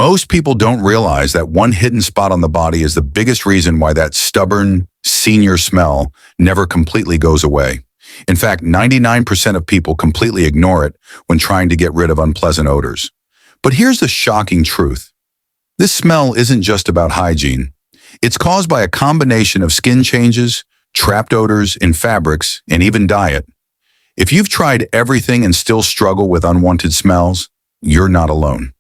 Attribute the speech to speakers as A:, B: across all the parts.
A: Most people don't realize that one hidden spot on the body is the biggest reason why that stubborn, senior smell never completely goes away. In fact, 99% of people completely ignore it when trying to get rid of unpleasant odors. But here's the shocking truth. This smell isn't just about hygiene. It's caused by a combination of skin changes, trapped odors in fabrics, and even diet. If you've tried everything and still struggle with unwanted smells, you're not alone.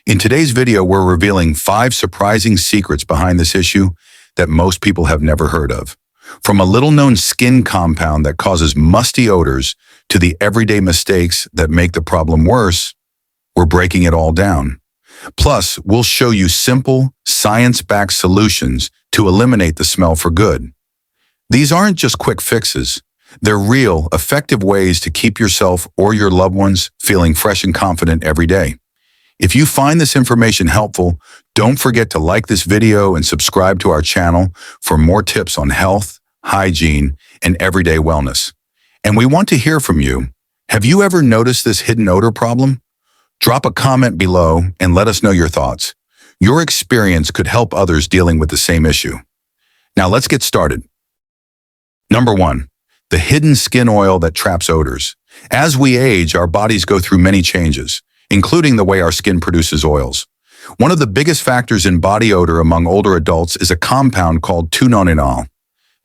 A: In today's video, we're revealing 5 surprising secrets behind this issue that most people have never heard of. From a little-known skin compound that causes musty odors to the everyday mistakes that make the problem worse, we're breaking it all down. Plus, we'll show you simple, science-backed solutions to eliminate the smell for good. These aren't just quick fixes. They're real, effective ways to keep yourself or your loved ones feeling fresh and confident every day. If you find this information helpful, don't forget to like this video and subscribe to our channel for more tips on health, hygiene, and everyday wellness. And we want to hear from you. Have you ever noticed this hidden odor problem? Drop a comment below and let us know your thoughts. Your experience could help others dealing with the same issue. Now let's get started. Number 1. The hidden skin oil that traps odors. As we age, our bodies go through many changes, including the way our skin produces oils. One of the biggest factors in body odor among older adults is a compound called 2-nonenal.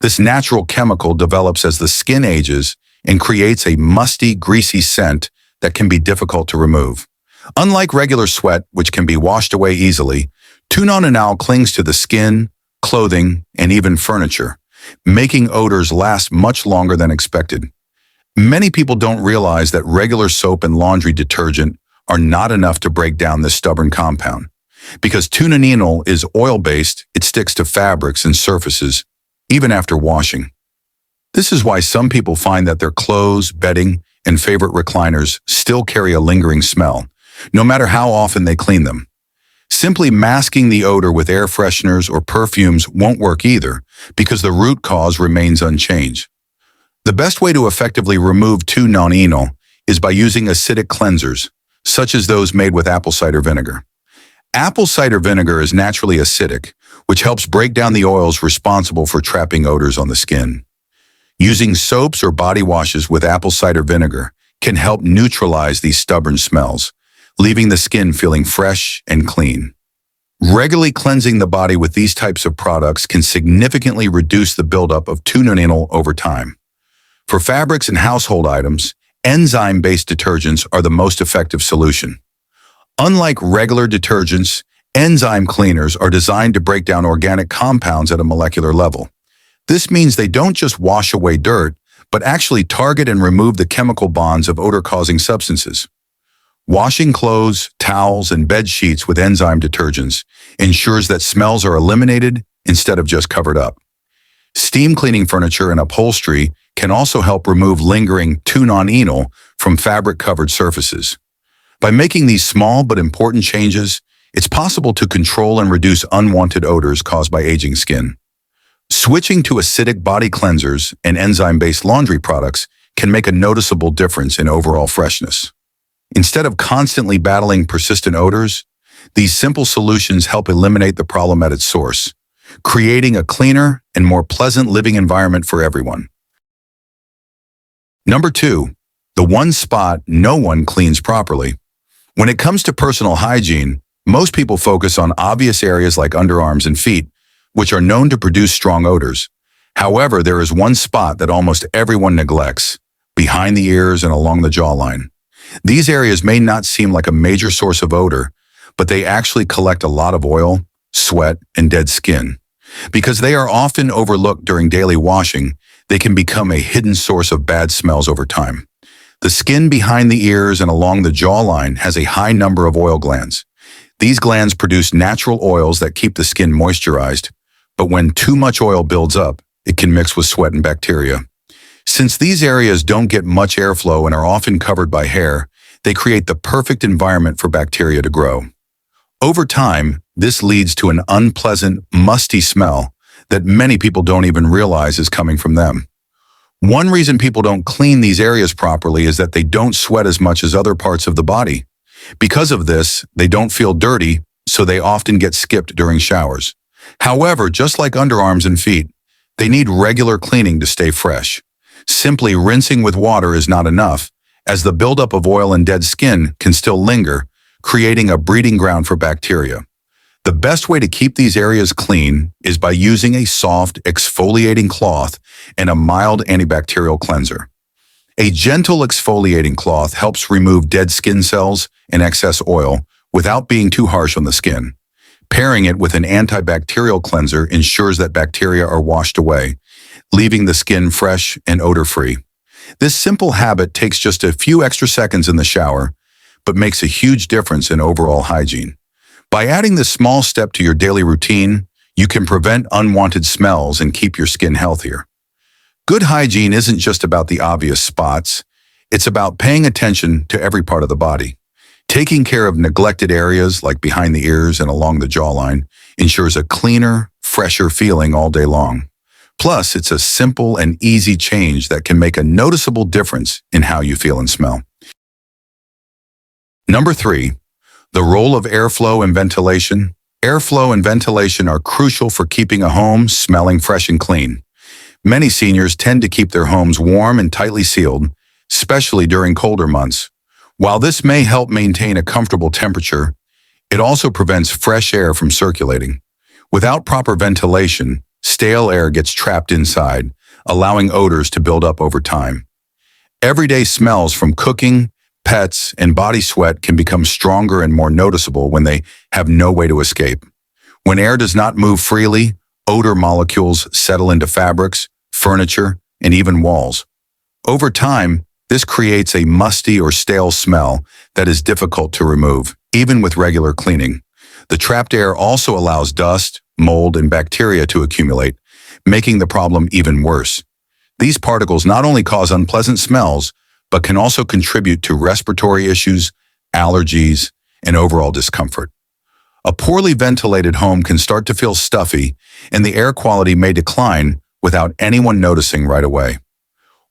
A: This natural chemical develops as the skin ages and creates a musty, greasy scent that can be difficult to remove. Unlike regular sweat, which can be washed away easily, 2-nonenal clings to the skin, clothing, and even furniture, making odors last much longer than expected. Many people don't realize that regular soap and laundry detergent are not enough to break down this stubborn compound. Because 2-nonenal is oil-based, it sticks to fabrics and surfaces, even after washing. This is why some people find that their clothes, bedding, and favorite recliners still carry a lingering smell, no matter how often they clean them. Simply masking the odor with air fresheners or perfumes won't work either, because the root cause remains unchanged. The best way to effectively remove 2-nonenal is by using acidic cleansers, such as those made with apple cider vinegar. Apple cider vinegar is naturally acidic, which helps break down the oils responsible for trapping odors on the skin. Using soaps or body washes with apple cider vinegar can help neutralize these stubborn smells, leaving the skin feeling fresh and clean. Regularly cleansing the body with these types of products can significantly reduce the buildup of 2-nonenal over time. For fabrics and household items, enzyme-based detergents are the most effective solution. Unlike regular detergents, enzyme cleaners are designed to break down organic compounds at a molecular level. This means they don't just wash away dirt, but actually target and remove the chemical bonds of odor-causing substances. Washing clothes, towels, and bed sheets with enzyme detergents ensures that smells are eliminated instead of just covered up. Steam cleaning furniture and upholstery can also help remove lingering 2-nonenal from fabric-covered surfaces. By making these small but important changes, it's possible to control and reduce unwanted odors caused by aging skin. Switching to acidic body cleansers and enzyme-based laundry products can make a noticeable difference in overall freshness. Instead of constantly battling persistent odors, these simple solutions help eliminate the problem at its source, creating a cleaner and more pleasant living environment for everyone. Number 2, the one spot no one cleans properly. When it comes to personal hygiene, most people focus on obvious areas like underarms and feet, which are known to produce strong odors. However, there is one spot that almost everyone neglects, behind the ears and along the jawline. These areas may not seem like a major source of odor, but they actually collect a lot of oil, sweat, and dead skin. Because they are often overlooked during daily washing, they can become a hidden source of bad smells over time. The skin behind the ears and along the jawline has a high number of oil glands. These glands produce natural oils that keep the skin moisturized, but when too much oil builds up, it can mix with sweat and bacteria. Since these areas don't get much airflow and are often covered by hair, they create the perfect environment for bacteria to grow. Over time, this leads to an unpleasant, musty smell that many people don't even realize is coming from them. One reason people don't clean these areas properly is that they don't sweat as much as other parts of the body. Because of this, they don't feel dirty, so they often get skipped during showers. However, just like underarms and feet, they need regular cleaning to stay fresh. Simply rinsing with water is not enough, as the buildup of oil and dead skin can still linger, creating a breeding ground for bacteria. The best way to keep these areas clean is by using a soft, exfoliating cloth and a mild antibacterial cleanser. A gentle exfoliating cloth helps remove dead skin cells and excess oil without being too harsh on the skin. Pairing it with an antibacterial cleanser ensures that bacteria are washed away, leaving the skin fresh and odor-free. This simple habit takes just a few extra seconds in the shower, but makes a huge difference in overall hygiene. By adding this small step to your daily routine, you can prevent unwanted smells and keep your skin healthier. Good hygiene isn't just about the obvious spots, it's about paying attention to every part of the body. Taking care of neglected areas like behind the ears and along the jawline ensures a cleaner, fresher feeling all day long. Plus, it's a simple and easy change that can make a noticeable difference in how you feel and smell. Number 3. The role of airflow and ventilation. Airflow and ventilation are crucial for keeping a home smelling fresh and clean. Many seniors tend to keep their homes warm and tightly sealed, especially during colder months. While this may help maintain a comfortable temperature, it also prevents fresh air from circulating. Without proper ventilation, stale air gets trapped inside, allowing odors to build up over time. Everyday smells from cooking, pets, and body sweat can become stronger and more noticeable when they have no way to escape. When air does not move freely, odor molecules settle into fabrics, furniture, and even walls. Over time, this creates a musty or stale smell that is difficult to remove, even with regular cleaning. The trapped air also allows dust, mold, and bacteria to accumulate, making the problem even worse. These particles not only cause unpleasant smells, but can also contribute to respiratory issues, allergies, and overall discomfort. A poorly ventilated home can start to feel stuffy, and the air quality may decline without anyone noticing right away.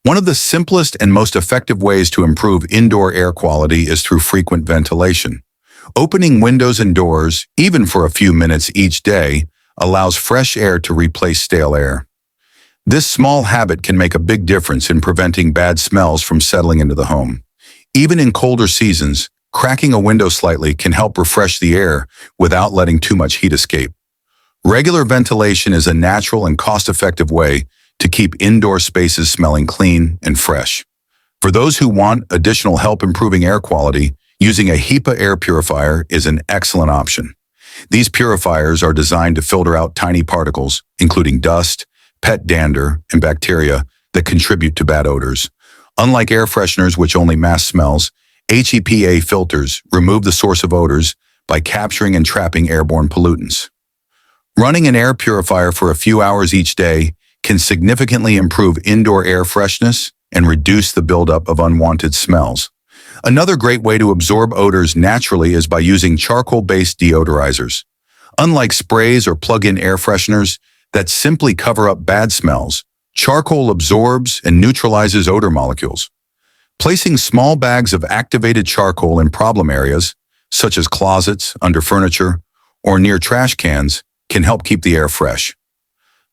A: One of the simplest and most effective ways to improve indoor air quality is through frequent ventilation. Opening windows and doors, even for a few minutes each day, allows fresh air to replace stale air. This small habit can make a big difference in preventing bad smells from settling into the home. Even in colder seasons, cracking a window slightly can help refresh the air without letting too much heat escape. Regular ventilation is a natural and cost-effective way to keep indoor spaces smelling clean and fresh. For those who want additional help improving air quality, using a HEPA air purifier is an excellent option. These purifiers are designed to filter out tiny particles, including dust, pet dander, and bacteria that contribute to bad odors. Unlike air fresheners, which only mask smells, HEPA filters remove the source of odors by capturing and trapping airborne pollutants. Running an air purifier for a few hours each day can significantly improve indoor air freshness and reduce the buildup of unwanted smells. Another great way to absorb odors naturally is by using charcoal-based deodorizers. Unlike sprays or plug-in air fresheners that simply cover up bad smells, charcoal absorbs and neutralizes odor molecules. Placing small bags of activated charcoal in problem areas, such as closets, under furniture, or near trash cans, can help keep the air fresh.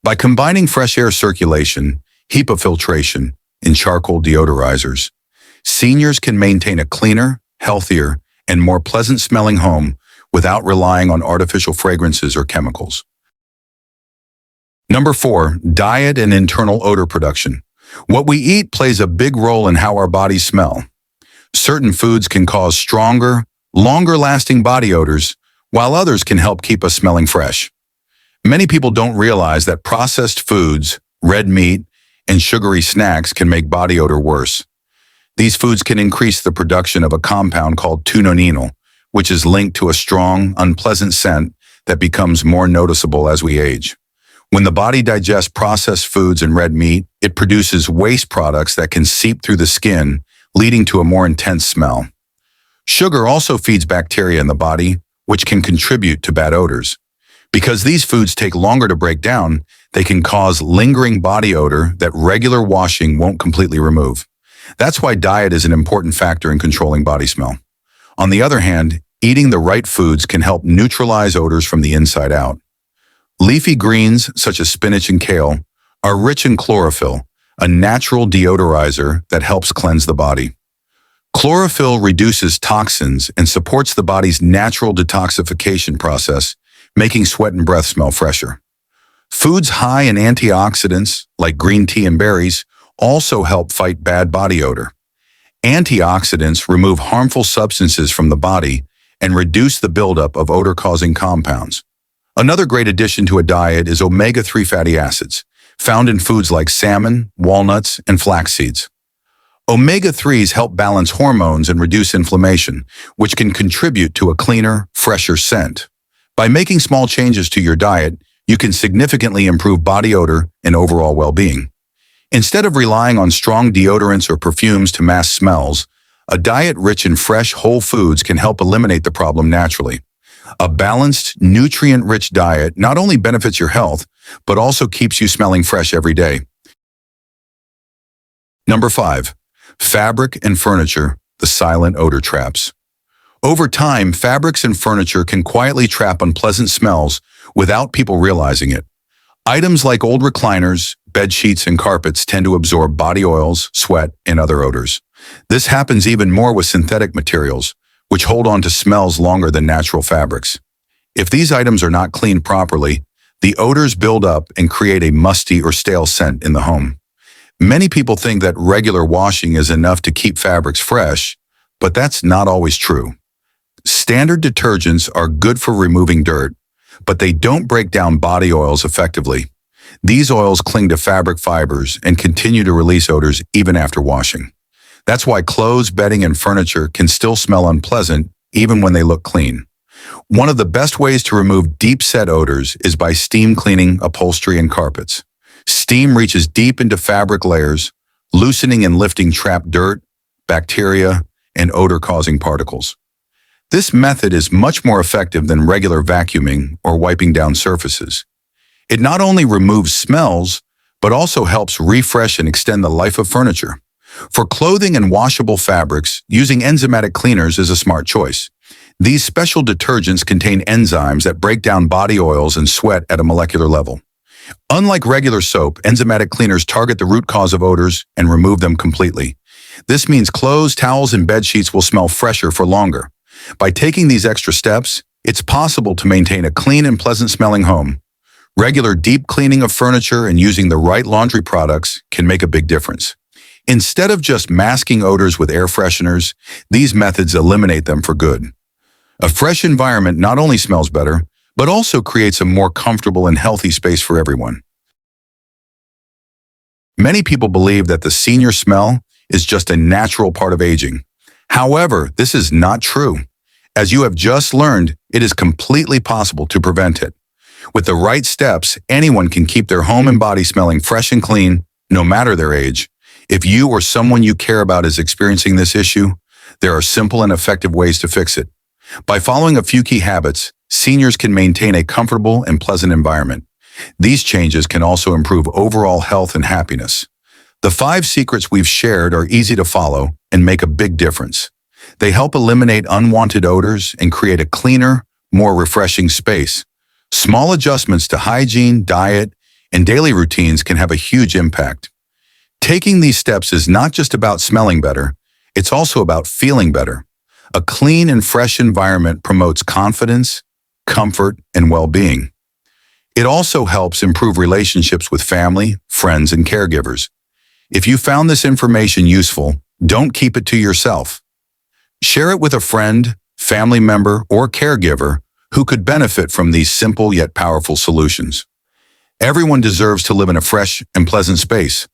A: By combining fresh air circulation, HEPA filtration, and charcoal deodorizers, seniors can maintain a cleaner, healthier, and more pleasant-smelling home without relying on artificial fragrances or chemicals. Number 4, diet and internal odor production. What we eat plays a big role in how our bodies smell. Certain foods can cause stronger, longer-lasting body odors, while others can help keep us smelling fresh. Many people don't realize that processed foods, red meat, and sugary snacks can make body odor worse. These foods can increase the production of a compound called tunonenal, which is linked to a strong, unpleasant scent that becomes more noticeable as we age. When the body digests processed foods and red meat, it produces waste products that can seep through the skin, leading to a more intense smell. Sugar also feeds bacteria in the body, which can contribute to bad odors. Because these foods take longer to break down, they can cause lingering body odor that regular washing won't completely remove. That's why diet is an important factor in controlling body smell. On the other hand, Eating the right foods can help neutralize odors from the inside out. Leafy greens, such as spinach and kale, are rich in chlorophyll, a natural deodorizer that helps cleanse the body. Chlorophyll reduces toxins and supports the body's natural detoxification process, making sweat and breath smell fresher. Foods high in antioxidants, like green tea and berries, also help fight bad body odor. Antioxidants remove harmful substances from the body and reduce the buildup of odor-causing compounds. Another great addition to a diet is omega-3 fatty acids, found in foods like salmon, walnuts, and flax seeds. Omega-3s help balance hormones and reduce inflammation, which can contribute to a cleaner, fresher scent. By making small changes to your diet, you can significantly improve body odor and overall well-being. Instead of relying on strong deodorants or perfumes to mask smells, a diet rich in fresh, whole foods can help eliminate the problem naturally. A balanced, nutrient-rich diet not only benefits your health, but also keeps you smelling fresh every day. Number 5. Fabric and furniture, the silent odor traps. Over time, fabrics and furniture can quietly trap unpleasant smells without people realizing it. Items like old recliners, bed sheets, and carpets tend to absorb body oils, sweat, and other odors. This happens even more with synthetic materials, which hold on to smells longer than natural fabrics. If these items are not cleaned properly, the odors build up and create a musty or stale scent in the home. Many people think that regular washing is enough to keep fabrics fresh, but that's not always true. Standard detergents are good for removing dirt, but they don't break down body oils effectively. These oils cling to fabric fibers and continue to release odors even after washing. That's why clothes, bedding, and furniture can still smell unpleasant even when they look clean. One of the best ways to remove deep-set odors is by steam cleaning upholstery and carpets. Steam reaches deep into fabric layers, loosening and lifting trapped dirt, bacteria, and odor-causing particles. This method is much more effective than regular vacuuming or wiping down surfaces. It not only removes smells, but also helps refresh and extend the life of furniture. For clothing and washable fabrics, using enzymatic cleaners is a smart choice. These special detergents contain enzymes that break down body oils and sweat at a molecular level. Unlike regular soap, enzymatic cleaners target the root cause of odors and remove them completely. This means clothes, towels, and bed sheets will smell fresher for longer. By taking these extra steps, it's possible to maintain a clean and pleasant-smelling home. Regular deep cleaning of furniture and using the right laundry products can make a big difference. Instead of just masking odors with air fresheners, these methods eliminate them for good. A fresh environment not only smells better, but also creates a more comfortable and healthy space for everyone. Many people believe that the senior smell is just a natural part of aging. However, this is not true. As you have just learned, it is completely possible to prevent it. With the right steps, anyone can keep their home and body smelling fresh and clean, no matter their age. If you or someone you care about is experiencing this issue, there are simple and effective ways to fix it. By following a few key habits, seniors can maintain a comfortable and pleasant environment. These changes can also improve overall health and happiness. The 5 secrets we've shared are easy to follow and make a big difference. They help eliminate unwanted odors and create a cleaner, more refreshing space. Small adjustments to hygiene, diet, and daily routines can have a huge impact. Taking these steps is not just about smelling better, it's also about feeling better. A clean and fresh environment promotes confidence, comfort, and well-being. It also helps improve relationships with family, friends, and caregivers. If you found this information useful, don't keep it to yourself. Share it with a friend, family member, or caregiver who could benefit from these simple yet powerful solutions. Everyone deserves to live in a fresh and pleasant space,